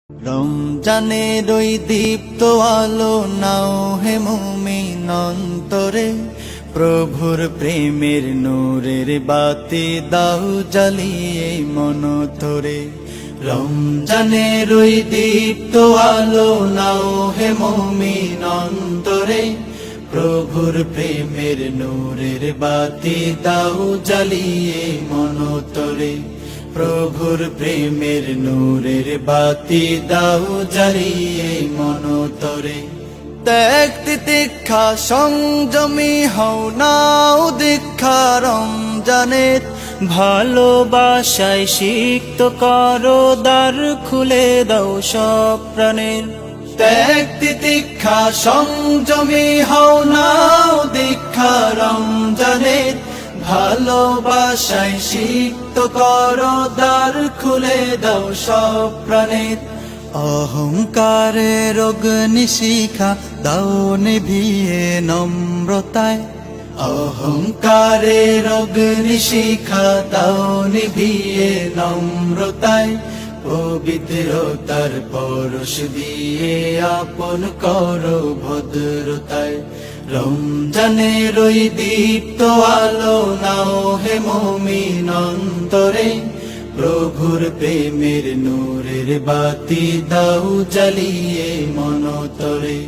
রমজানের ওই দীপ্ত আলো নাও হে মুমিন অন্তরে, প্রভুর প্রেমের নূরের বাতি দাও জ্বালিয়ে মন ধরে। রমজানের ওই দীপ্ত আলো নাও হে মুমিন অন্তরে, প্রভুর প্রেমের নূরের বাতি দাও জ্বালিয়ে মন ধরে। প্রভুর প্রেমের নূরের বাতি দাও জ্বালিয়ে মন তরে। ত্যাগ তিতিক্ষা সংযমী হও নাও দীক্ষা রমজানের, ভালোবাসায় সিক্ত করো দ্বার খুলে দাও সব প্রাণের। ত্যাগ তিতিক্ষা সংযমী হও নাও দীক্ষা রমজানের, ভালোবাসায় সিক্ত করো দ্বার খুলে দাও সব প্রাণের। অহংকারের অগ্নিশিখা দাও নিভিয়ে নম্রতায়, অহংকারের অগ্নিশিখা দাও নিভিয়ে নম্রতায়। পবিত্রতার পরশ দিয়ে আপন করো ভদ্রতায়। রমজানের ওই দীপ্ত আলো নাও হে মুমিন অন্তরে, প্রভুর প্রেমের নূরের বাতি দাও জ্বালিয়ে মন তরে।